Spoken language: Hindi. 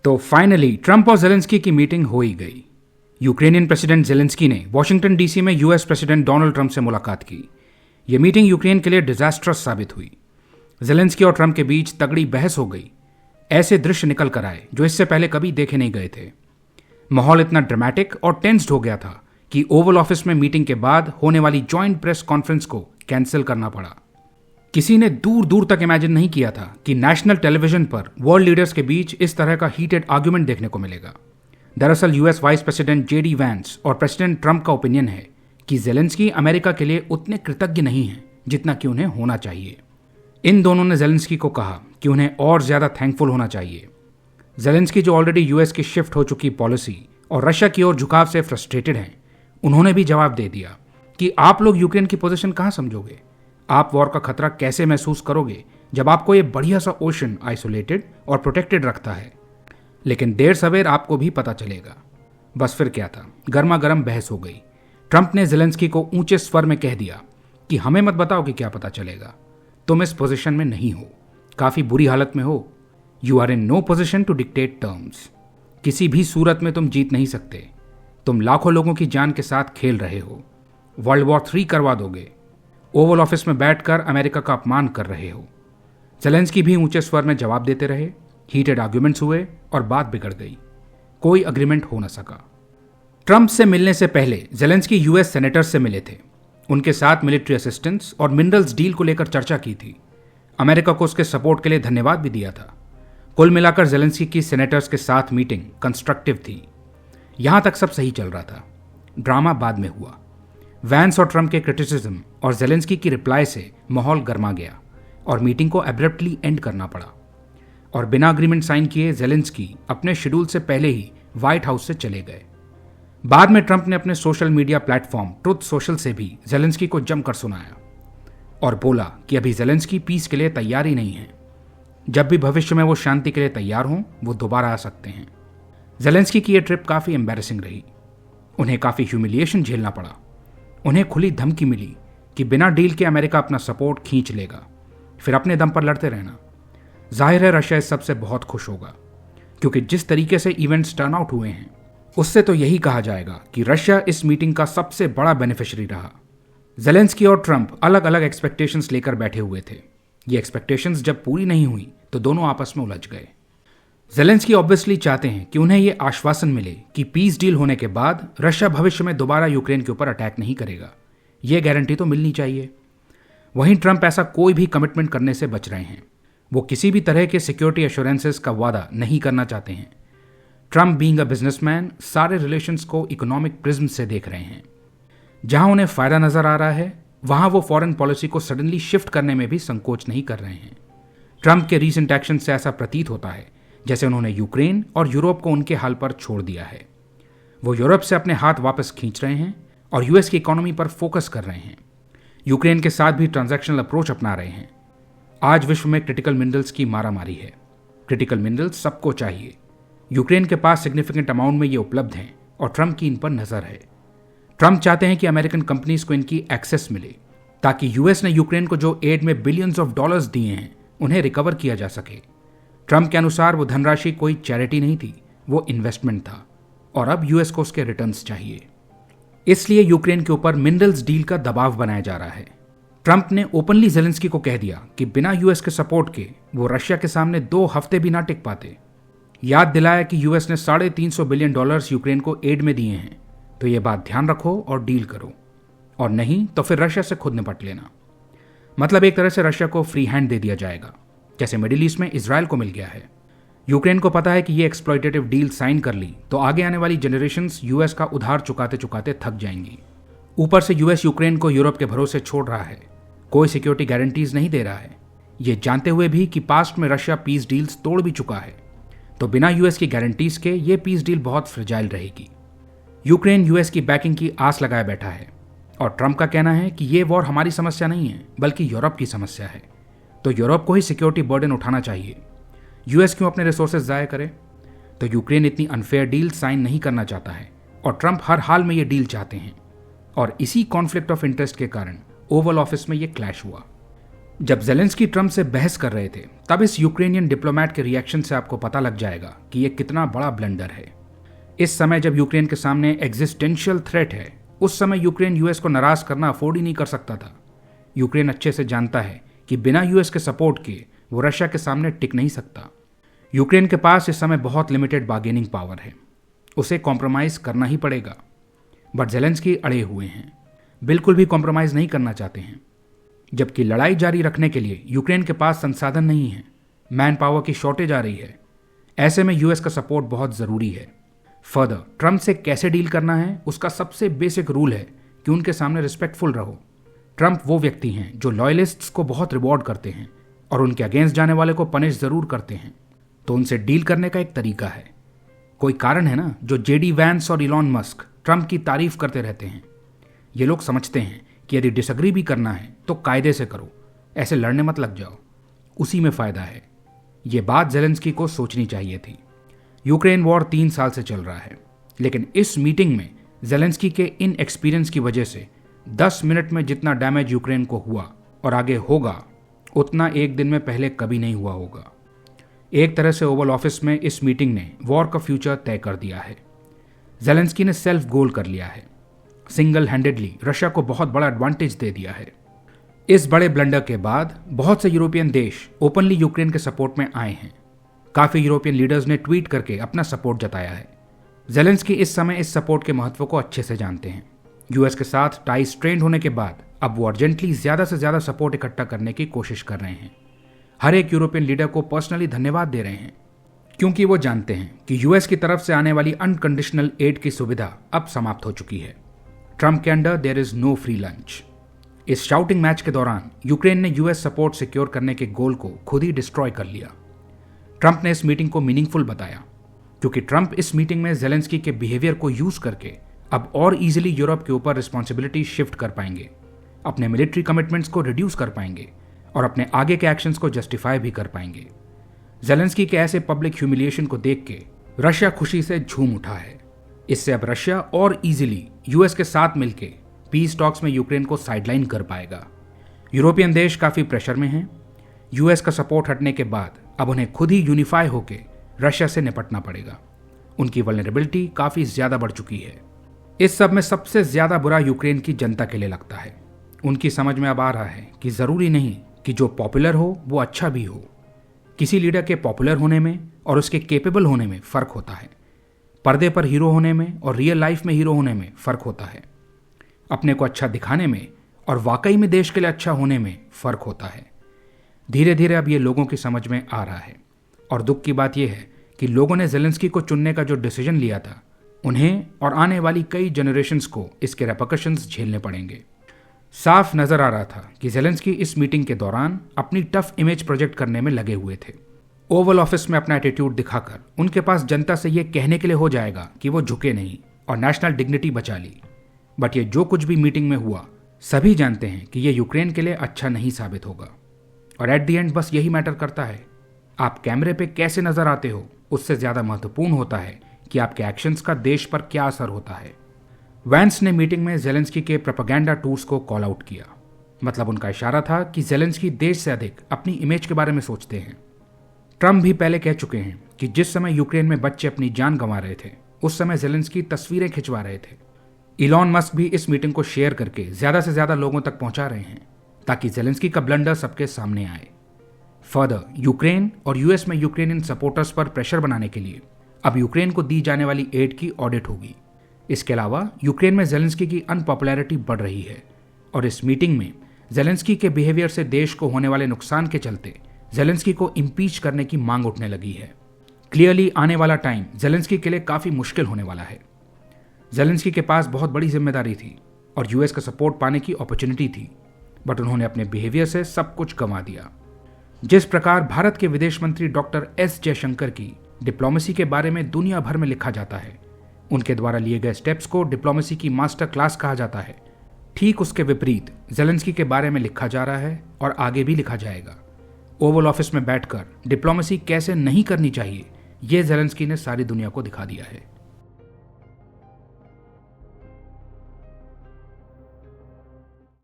तो फाइनली ट्रंप और जेलेंस्की की मीटिंग हो ही गई। यूक्रेनियन प्रेसिडेंट जेलेंस्की ने वॉशिंगटन डीसी में यूएस प्रेसिडेंट डोनाल्ड ट्रंप से मुलाकात की। यह मीटिंग यूक्रेन के लिए डिजास्ट्रस साबित हुई। जेलेंस्की और ट्रंप के बीच तगड़ी बहस हो गई। ऐसे दृश्य निकल कर आए जो इससे पहले कभी देखे नहीं गए थे। माहौल इतना ड्रामेटिक और टेंस्ड हो गया था कि ओवल ऑफिस में मीटिंग के बाद होने वाली जॉइंट प्रेस कॉन्फ्रेंस को कैंसिल करना पड़ा। किसी ने दूर दूर तक इमेजिन नहीं किया था कि नेशनल टेलीविजन पर वर्ल्ड लीडर्स के बीच इस तरह का हीटेड आर्गुमेंट देखने को मिलेगा। दरअसल US vice president JD Vance और प्रेसिडेंट ट्रंप का ओपिनियन है कि जेलेंस्की अमेरिका के लिए उतने कृतज्ञ नहीं हैं जितना कि उन्हें होना चाहिए। इन दोनों ने जेलेंस्की को कहा कि उन्हें और ज्यादा थैंकफुल होना चाहिए। जेलेंस्की जो ऑलरेडी यूएस की शिफ्ट हो चुकी पॉलिसी और रशिया की ओर झुकाव से फ्रस्ट्रेटेड हैं, उन्होंने भी जवाब दे दिया कि आप लोग यूक्रेन की पोजीशन कहां समझोगे। आप वॉर का खतरा कैसे महसूस करोगे जब आपको ये बढ़िया सा ओशन आइसोलेटेड और प्रोटेक्टेड रखता है। लेकिन देर सवेर आपको भी पता चलेगा। बस फिर क्या था, गर्मा गर्म बहस हो गई। ट्रंप ने जेलेंस्की को ऊंचे स्वर में कह दिया कि हमें मत बताओ कि क्या पता चलेगा, तुम इस पोजीशन में नहीं हो, काफी बुरी हालत में हो। You are in no position to dictate terms. किसी भी सूरत में तुम जीत नहीं सकते। तुम लाखों लोगों की जान के साथ खेल रहे हो। वर्ल्ड वॉर 3 करवा दोगे। ओवल ऑफिस में बैठकर अमेरिका का अपमान कर रहे हो। जेलेंस्की भी ऊंचे स्वर में जवाब देते रहे। हीटेड आर्ग्यूमेंट्स हुए और बात बिगड़ गई। कोई अग्रीमेंट हो न सका। ट्रंप से मिलने से पहले जेलेंस्की यूएस सेनेटर्स से मिले थे। उनके साथ मिलिट्री असिस्टेंस और मिनरल्स डील को लेकर चर्चा की थी। अमेरिका को उसके सपोर्ट के लिए धन्यवाद भी दिया था। कुल मिलाकर जेलेंस्की की सेनेटर्स के साथ मीटिंग कंस्ट्रक्टिव थी। यहां तक सब सही चल रहा था। ड्रामा बाद में हुआ। वैंस और ट्रंप के क्रिटिसिज्म और जेलेंस्की की रिप्लाई से माहौल गर्मा गया और मीटिंग को एब्रप्टली एंड करना पड़ा। और बिना अग्रीमेंट साइन किए जेलेंस्की अपने शेड्यूल से पहले ही व्हाइट हाउस से चले गए। बाद में ट्रंप ने अपने social media platform truth social से भी जेलेंस्की को जमकर सुनाया और बोला कि अभी जेलेंस्की पीस के लिए तैयार ही नहीं है। जब भी भविष्य में वो शांति के लिए तैयार हों, वो दोबारा आ सकते हैं। जेलेंस्की की यह ट्रिप काफी एम्बैरेसिंग रही। उन्हें काफी ह्यूमिलिएशन झेलना पड़ा। उन्हें खुली धमकी मिली कि बिना डील के अमेरिका अपना सपोर्ट खींच लेगा, फिर अपने दम पर लड़ते रहना। जाहिर है रशिया इस सबसे बहुत खुश होगा, क्योंकि जिस तरीके से इवेंट्स टर्न आउट हुए हैं उससे तो यही कहा जाएगा कि रशिया इस मीटिंग का सबसे बड़ा बेनिफिशियरी रहा। जेलेंस्की और ट्रंप अलग अलग एक्सपेक्टेशंस लेकर बैठे हुए थे। ये एक्सपेक्टेशंस जब पूरी नहीं हुई तो दोनों आपस में उलझ गए। जेलेंस्की ऑब्वियसली चाहते हैं कि उन्हें यह आश्वासन मिले कि पीस डील होने के बाद रशिया भविष्य में दोबारा यूक्रेन के ऊपर अटैक नहीं करेगा। यह गारंटी तो मिलनी चाहिए। वहीं ट्रंप ऐसा कोई भी कमिटमेंट करने से बच रहे हैं। वो किसी भी तरह के सिक्योरिटी एश्योरेंसेस का वादा नहीं करना चाहते हैं। ट्रंप बीइंग अ बिजनेसमैन सारे रिलेशंस को इकोनॉमिक प्रिज्म से देख रहे हैं। जहां उन्हें फायदा नजर आ रहा है वहां वो फॉरेन पॉलिसी को सडनली शिफ्ट करने में भी संकोच नहीं कर रहे हैं। ट्रंप के रीसेंट एक्शन से ऐसा प्रतीत होता है जैसे उन्होंने यूक्रेन और यूरोप को उनके हाल पर छोड़ दिया है। वो यूरोप से अपने हाथ वापस खींच रहे हैं और यूएस की इकोनॉमी पर फोकस कर रहे हैं। यूक्रेन के साथ भी ट्रांजैक्शनल अप्रोच अपना रहे हैं। आज विश्व में क्रिटिकल मिनरल्स की मारामारी है। क्रिटिकल मिनरल्स सबको चाहिए। यूक्रेन के पास सिग्निफिकेंट अमाउंट में ये उपलब्ध हैं और ट्रंप की इन पर नजर है। ट्रंप चाहते हैं कि अमेरिकन कंपनीज को इनकी एक्सेस मिले ताकि यूएस ने यूक्रेन को जो एड में बिलियंस ऑफ डॉलर्स दिए हैं उन्हें रिकवर किया जा सके। ट्रंप के अनुसार वो धनराशि कोई चैरिटी नहीं थी, वो इन्वेस्टमेंट था और अब यूएस को उसके रिटर्न्स चाहिए। इसलिए यूक्रेन के ऊपर मिनरल्स डील का दबाव बनाया जा रहा है। ट्रंप ने ओपनली जेलेंस्की को कह दिया कि बिना यूएस के सपोर्ट के वो रशिया के सामने 2 हफ्ते भी ना टिक पाते। याद दिलाया कि यूएस ने $350 बिलियन यूक्रेन को एड में दिए हैं, तो ये बात ध्यान रखो और डील करो, और नहीं तो फिर रशिया से खुद निपट लेना। मतलब एक तरह से रशिया को फ्री हैंड दे दिया जाएगा, जैसे मिडिल ईस्ट में इजराइल को मिल गया है। यूक्रेन को पता है कि ये एक्सप्लॉइटेटिव डील साइन कर ली तो आगे आने वाली जनरेशंस यूएस का उधार चुकाते चुकाते थक जाएंगी। ऊपर से यूएस यूक्रेन को यूरोप के भरोसे छोड़ रहा है, कोई सिक्योरिटी गारंटीज नहीं दे रहा है, ये जानते हुए भी कि पास्ट में रशिया पीस डील्स तोड़ भी चुका है। तो बिना यूएस की गारंटीज के ये पीस डील बहुत फ्रेजाइल रहेगी। यूक्रेन यूएस की बैकिंग की आस लगाए बैठा है और ट्रंप का कहना है कि ये वॉर हमारी समस्या नहीं है बल्कि यूरोप की समस्या है, तो यूरोप को ही सिक्योरिटी बर्डन उठाना चाहिए। यूएस क्यों अपने रिसोर्सेज जाया करे। तो यूक्रेन इतनी अनफेयर डील साइन नहीं करना चाहता है और ट्रंप हर हाल में ये डील चाहते हैं, और इसी कॉन्फ्लिक्ट ऑफ इंटरेस्ट के कारण ओवल ऑफिस में ये क्लैश हुआ। जब जेलेंस्की ट्रम्प से बहस कर रहे थे तब इस यूक्रेनियन डिप्लोमेट के रिएक्शन से आपको पता लग जाएगा कि यह कितना बड़ा ब्लंडर है। इस समय जब यूक्रेन के सामने एग्जिस्टेंशियल थ्रेट है, उस समय यूक्रेन यूएस को नाराज करना अफोर्ड ही नहीं कर सकता था। यूक्रेन अच्छे से जानता है कि बिना यूएस के सपोर्ट के वो रशिया के सामने टिक नहीं सकता। यूक्रेन के पास इस समय बहुत लिमिटेड बार्गेनिंग पावर है, उसे कॉम्प्रोमाइज करना ही पड़ेगा। बट जेलेंस्की अड़े हुए हैं, बिल्कुल भी कॉम्प्रोमाइज नहीं करना चाहते हैं। जबकि लड़ाई जारी रखने के लिए यूक्रेन के पास संसाधन नहीं है, मैन पावर की शॉर्टेज आ रही है। ऐसे में यूएस का सपोर्ट बहुत जरूरी है। फर्दर ट्रम्प से कैसे डील करना है, उसका सबसे बेसिक रूल है कि उनके सामने रिस्पेक्टफुल रहो। ट्रम्प वो व्यक्ति हैं जो लॉयलिस्ट्स को बहुत रिवॉर्ड करते हैं और उनके अगेंस्ट जाने वाले को पनिश जरूर करते हैं। तो उनसे डील करने का एक तरीका है। कोई कारण है ना जो जेडी वैंस और इलॉन मस्क ट्रम्प की तारीफ करते रहते हैं। ये लोग समझते हैं कि यदि डिसएग्री भी करना है तो कायदे से करो, ऐसे लड़ने मत लग जाओ, उसी में फायदा है। ये बात जेलेंस्की को सोचनी चाहिए थी। यूक्रेन वॉर 3 साल से चल रहा है, लेकिन इस मीटिंग में जेलेंस्की के इन एक्सपीरियंस की वजह से 10 मिनट में जितना डैमेज यूक्रेन को हुआ और आगे होगा, उतना एक दिन में पहले कभी नहीं हुआ होगा। एक तरह से ओवल ऑफिस में इस मीटिंग ने वॉर का फ्यूचर तय कर दिया है। जेलेंस्की ने सेल्फ गोल कर लिया है, सिंगल हैंडेडली रशिया को बहुत बड़ा एडवांटेज दे दिया है। इस बड़े ब्लंडर के बाद बहुत से यूरोपियन देश ओपनली यूक्रेन के सपोर्ट में आए हैं। काफी यूरोपियन लीडर्स ने ट्वीट करके अपना सपोर्ट जताया है। जेलेंस्की इस समय इस सपोर्ट के महत्व को अच्छे से जानते हैं। यूएस के साथ टाई स्ट्रेंड होने के बाद अब वो अर्जेंटली ज्यादा से ज्यादा सपोर्ट इकट्ठा करने की कोशिश कर रहे हैं। हर एक यूरोपियन लीडर को पर्सनली धन्यवाद दे रहे हैं, क्योंकि वो जानते हैं कि यूएस की तरफ से आने वाली अनकंडीशनल एड की सुविधा अब समाप्त हो चुकी है। ट्रम्प के under there is no free lunch. इस शाउटिंग मैच के दौरान यूक्रेन ने यूएस सपोर्ट सिक्योर करने के गोल को खुद ही डिस्ट्रॉय कर लिया। ट्रम्प ने इस मीटिंग को मीनिंगफुल बताया, क्योंकि ट्रम्प इस मीटिंग में जेलेंस्की के बिहेवियर को यूज करके अब और इजीली यूरोप के ऊपर रिस्पॉन्सिबिलिटी शिफ्ट कर पाएंगे, अपने मिलिट्री कमिटमेंट्स को रिड्यूस कर पाएंगे और अपने आगे के एक्शंस को जस्टिफाई भी कर पाएंगे। जेलेंस्की के ऐसे पब्लिक ह्यूमिलिएशन को देख के रशिया खुशी से झूम उठा है। इससे अब रशिया और इजीली यूएस के साथ मिलकर पीस टॉक्स में यूक्रेन को साइडलाइन कर पाएगा। यूरोपियन देश काफी प्रेशर में हैं। यूएस का सपोर्ट हटने के बाद अब उन्हें खुद ही यूनिफाई होकर रशिया से निपटना पड़ेगा। उनकी वल्नरेबिलिटी काफी ज्यादा बढ़ चुकी है। इस सब में सबसे ज्यादा बुरा यूक्रेन की जनता के लिए लगता है। उनकी समझ में अब आ रहा है कि जरूरी नहीं कि जो पॉपुलर हो वो अच्छा भी हो। किसी लीडर के पॉपुलर होने में और उसके केपेबल होने में फर्क होता है। पर्दे पर हीरो होने में और रियल लाइफ में हीरो होने में फर्क होता है। अपने को अच्छा दिखाने में और वाकई में देश के लिए अच्छा होने में फर्क होता है। धीरे धीरे अब ये लोगों की समझ में आ रहा है। और दुख की बात यह है कि लोगों ने जेलेंस्की को चुनने का जो डिसीजन लिया था, उन्हें और आने वाली कई जनरेशन्स को इसके रेपरकशंस झेलने पड़ेंगे। साफ नजर आ रहा था कि जेलेंस्की इस मीटिंग के दौरान अपनी टफ इमेज प्रोजेक्ट करने में लगे हुए थे। ओवल ऑफिस में अपना एटीट्यूड दिखाकर उनके पास जनता से यह कहने के लिए हो जाएगा कि वो झुके नहीं और नेशनल डिग्निटी बचा ली। बट ये जो कुछ भी मीटिंग में हुआ, सभी जानते हैं कि ये यूक्रेन के लिए अच्छा नहीं साबित होगा। और एट द एंड बस यही मैटर करता है। आप कैमरे पे कैसे नजर आते हो, उससे ज्यादा महत्वपूर्ण होता है कि आपके एक्शंस का देश पर क्या असर होता है। वैंस ने मीटिंग में जेलेंस्की के प्रोपेगेंडा टूर्स को कॉल आउट किया। मतलब उनका इशारा था कि जेलेंस्की देश से अधिक अपनी इमेज के बारे में सोचते हैं। ट्रम्प भी पहले कह चुके हैं कि जिस समय यूक्रेन में बच्चे अपनी जान गंवा रहे थे, उस समय जेलेंस्की तस्वीरें खिंचवा रहे थे। इलॉन मस्क भी इस मीटिंग को शेयर करके ज्यादा से ज्यादा लोगों तक पहुंचा रहे हैं, ताकि जेलेंस्की का ब्लंडर सबके सामने आए। फर्दर यूक्रेन और यूएस में यूक्रेनियन सपोर्टर्स पर प्रेशर बनाने के लिए अब यूक्रेन को दी जाने वाली एड की ऑडिट होगी। इसके अलावा यूक्रेन में जेलेंस्की की अनपॉपुलैरिटी बढ़ रही है और इस मीटिंग में जेलेंस्की के बिहेवियर से देश को होने वाले नुकसान के चलते जेलेंस्की को इम्पीच करने की मांग उठने लगी है। क्लियरली आने वाला टाइम जेलेंस्की के लिए काफी मुश्किल होने वाला है। जेलेंस्की के पास बहुत बड़ी जिम्मेदारी थी और यूएस का सपोर्ट पाने की अपॉर्चुनिटी थी, बट उन्होंने अपने बिहेवियर से सब कुछ गंवा दिया। जिस प्रकार भारत के विदेश मंत्री डॉक्टर एस जयशंकर की डिप्लोमेसी के बारे में दुनिया भर में लिखा जाता है, उनके द्वारा लिए गए स्टेप्स को डिप्लोमेसी की मास्टर क्लास कहा जाता है, ठीक उसके विपरीत जेलेंस्की के बारे में लिखा जा रहा है और आगे भी लिखा जाएगा। ओवल ऑफिस में बैठकर डिप्लोमेसी कैसे नहीं करनी चाहिए, यह जेलेंस्की ने सारी दुनिया को दिखा दिया है।